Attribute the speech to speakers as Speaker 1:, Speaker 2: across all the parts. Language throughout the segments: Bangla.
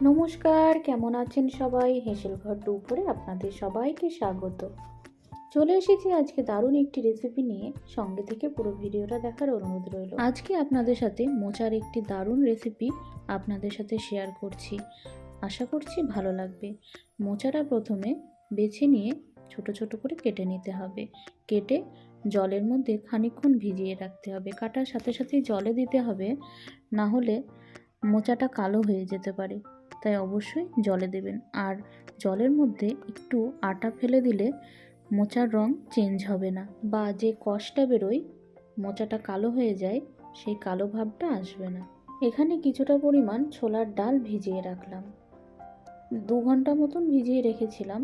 Speaker 1: নমস্কার, কেমন আছেন সবাই? হেসেল ঘর দুপুরে আপনাদের সবাইকে স্বাগত। চলে এসেছি আজকে দারুণ একটি রেসিপি নিয়ে। সঙ্গে থেকে পুরো ভিডিওটা দেখার অনুরোধ রইল। আজকে আপনাদের সাথে মোচার একটি দারুণ রেসিপি আপনাদের সাথে শেয়ার করছি। আশা করছি ভালো লাগবে। মোচাটা প্রথমে বেছে নিয়ে ছোট ছোট করে কেটে নিতে হবে। কেটে জলের মধ্যে খানিকক্ষণ ভিজিয়ে রাখতে হবে। কাটার সাথে সাথেই জলে দিতে হবে, না হলে মোচাটা কালো হয়ে যেতে পারে। তাই অবশ্যই জলে দেবেন। আর জলের মধ্যে একটু আটা ফেলে দিলে মোচার রং চেঞ্জ হবে না, বা যে কষটা বেরোয় মোচাটা কালো হয়ে যায়, সেই কালো ভাবটা আসবে না। এখানে কিছুটা পরিমাণ ছোলার ডাল ভিজিয়ে রাখলাম, 2 ঘন্টা মতন ভিজিয়ে রেখেছিলাম।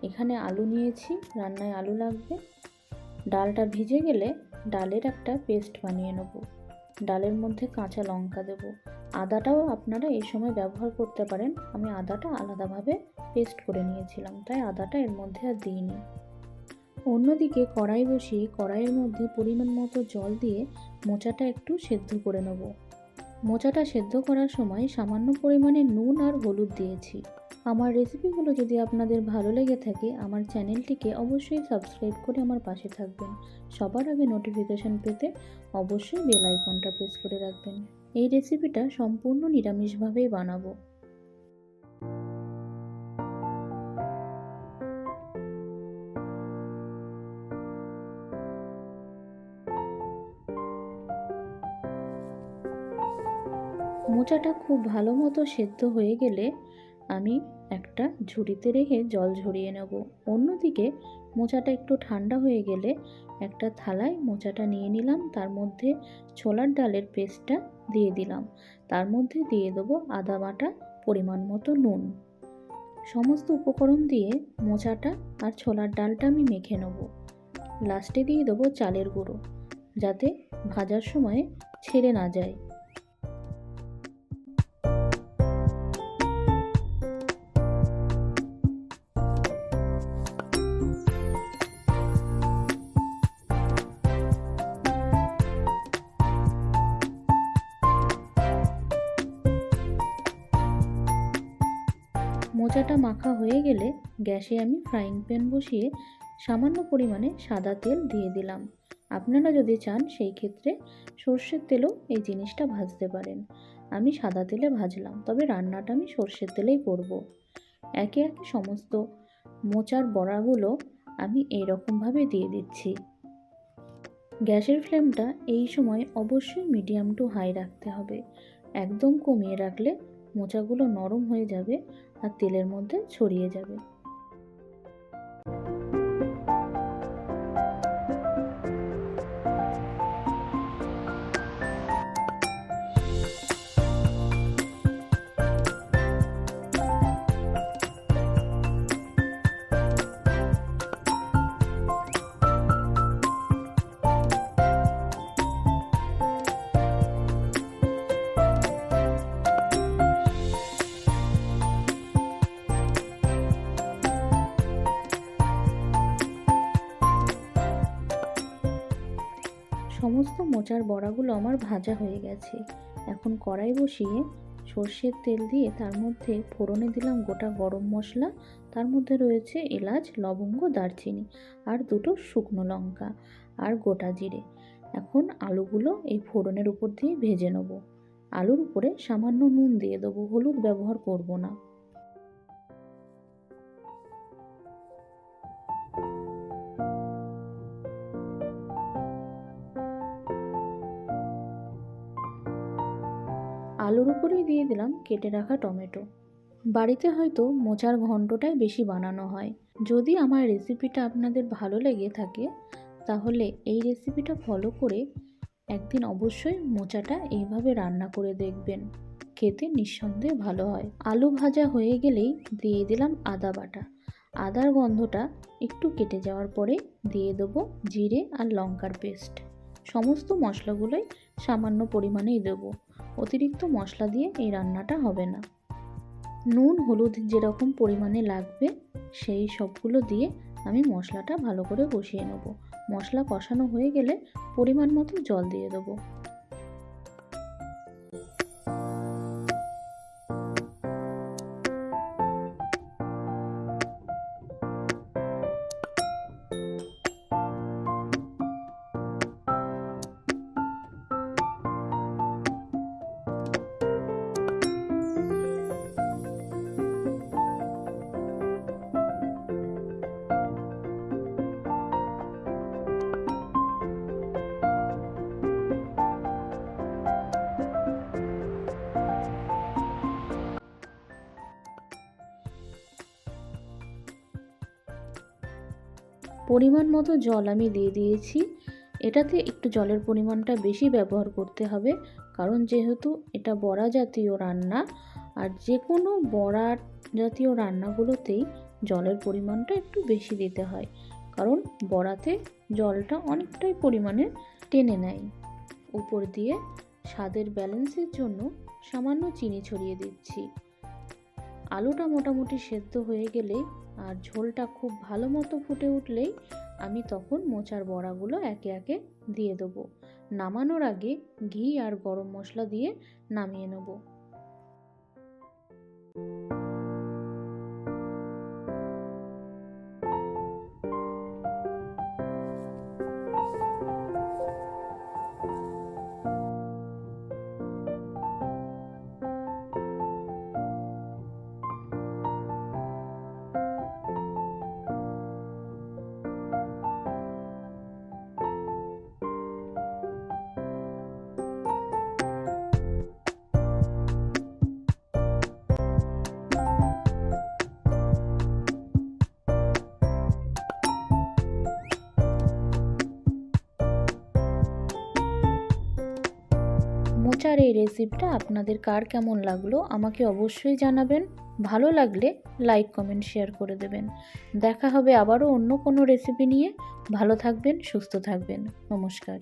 Speaker 1: এখানে আলু নিয়েছি, রান্নায় আলু লাগবে। ডালটা ভিজে গেলে ডালের একটা পেস্ট বানিয়ে নেব। ডালের মধ্যে কাঁচা লঙ্কা দেব। আদাটাও আপনারা এই সময় ব্যবহার করতে পারেন। আমি আদাটা আলাদাভাবে পেস্ট করে নিয়েছিলাম, তাই আদাটা এর মধ্যে আর দিইনি। অন্যদিকে কড়াই বসিয়ে কড়াইয়ের মধ্যে পরিমাণ মতো জল দিয়ে মোচাটা একটু সেদ্ধ করে নেব। মোচাটা সেদ্ধ করার সময় সামান্য পরিমাণে নুন আর হলুদ দিয়েছি। আমার রেসিপিগুলো যদি আপনাদের ভালো লেগে থাকে, আমার চ্যানেলটিকে অবশ্যই সাবস্ক্রাইব করে আমার পাশে থাকবেন। সবার আগে নোটিফিকেশান পেতে অবশ্যই বেল আইকনটা প্রেস করে রাখবেন। এই রেসিপিটা সম্পূর্ণ নিরামিষভাবেই বানাবো। মোচাটা খুব ভালো মতো সেদ্ধ হয়ে গেলে আমি একটা ঝুড়িতে রেখে জল ঝরিয়ে নেব। অন্যদিকে মোচাটা একটু ঠান্ডা হয়ে গেলে একটা থালায় মোচাটা নিয়ে নিলাম। তার মধ্যে ছোলার ডালের পেস্টটা দিয়ে দিলাম। তার মধ্যে দিয়ে দেবো আদা বাটা, পরিমাণ মতো নুন। সমস্ত উপকরণ দিয়ে মোচাটা আর ছোলার ডালটা আমি মেখে নেব। লাস্টে দিয়ে দেবো চালের গুঁড়ো, যাতে ভাজার সময় ছেড়ে না যায়। মোচাটা মাখা হয়ে গেলে গ্যাসে আমি ফ্রাইং প্যান বসিয়ে সামান্য পরিমাণে সাদা তেল দিয়ে দিলাম। আপনারা যদি চান সেই ক্ষেত্রে সর্ষের তেলেও এই জিনিসটা ভাজতে পারেন। আমি সাদা তেলে ভাজলাম, তবে রান্নাটা আমি সর্ষের তেলেই করব। একে একে সমস্ত মোচার বড়াগুলো আমি এইরকমভাবে দিয়ে দিচ্ছি। গ্যাসের ফ্লেমটা এই সময় অবশ্যই মিডিয়াম টু হাই রাখতে হবে। একদম কমিয়ে রাখলে মোচাগুলো নরম হয়ে যাবে আর তেলের মধ্যে ছড়িয়ে যাবে। সমস্ত মোচার বড়াগুলো আমার ভাজা হয়ে গেছে। এখন কড়াই বসিয়ে সর্ষের তেল দিয়ে তার মধ্যে ফোড়নে দিলাম গোটা গরম মশলা। তার মধ্যে রয়েছে এলাচ, লবঙ্গ, দারচিনি আর 2টো শুকনো লঙ্কা আর গোটা জিরে। এখন আলুগুলো এই ফোড়নের উপর দিয়ে ভেজে নেব। আলুর উপরে সামান্য নুন দিয়ে দেবো, হলুদ ব্যবহার করব না। আলুর উপরেই দিয়ে দিলাম কেটে রাখা টমেটো। বাড়িতে হয়তো মোচার ঘন্টটাই বেশি বানানো হয়। যদি আমার রেসিপিটা আপনাদের ভালো লেগে থাকে, তাহলে এই রেসিপিটা ফলো করে একদিন অবশ্যই মোচাটা এইভাবে রান্না করে দেখবেন। খেতে নিঃসন্দেহে ভালো হয়। আলু ভাজা হয়ে গেলেই দিয়ে দিলাম আদা বাটা। আদার গন্ধটা একটু কেটে যাওয়ার পরে দিয়ে দেবো জিরে আর লঙ্কার পেস্ট। সমস্ত মশলাগুলোই সামান্য পরিমাণেই দেবো। অতিরিক্ত মশলা দিয়ে এই রান্নাটা হবে না। নুন হলুদ যেরকম পরিমাণে লাগবে সেই সবগুলো দিয়ে আমি মশলাটা ভালো করে কষিয়ে নেব। মশলা কষানো হয়ে গেলে পরিমাণ মতো জল দিয়ে দেবো। পরিমাণ মতো জল আমি দিয়ে দিয়েছি। এটাতে একটু জলের পরিমাণটা বেশি ব্যবহার করতে হবে, কারণ যেহেতু এটা বড়া জাতীয় রান্না, আর যে কোনো বড়া জাতীয় রান্নাগুলোতেই জলের পরিমাণটা একটু বেশি দিতে হয়, কারণ বড়াতে জলটা অনেকটাই পরিমাণে টেনে নেয়। উপর দিয়ে স্বাদের ব্যালেন্সের জন্য সামান্য চিনি ছড়িয়ে দিচ্ছি। আলুটা মোটামুটি সেদ্ধ হয়ে গেলেই আর ঝোলটা খুব ভালো মতো ফুটে উঠলেই আমি তখন মোচার বড়াগুলো একে একে দিয়ে দেবো। নামানোর আগে ঘি আর গরম মশলা দিয়ে নামিয়ে নেব। মোচার এই রেসিপিটা আপনাদের কার কেমন লাগলো আমাকে অবশ্যই জানাবেন। ভালো লাগলে লাইক, কমেন্ট, শেয়ার করে দেবেন। দেখা হবে আবারও অন্য কোনো রেসিপি নিয়ে। ভালো থাকবেন, সুস্থ থাকবেন। নমস্কার।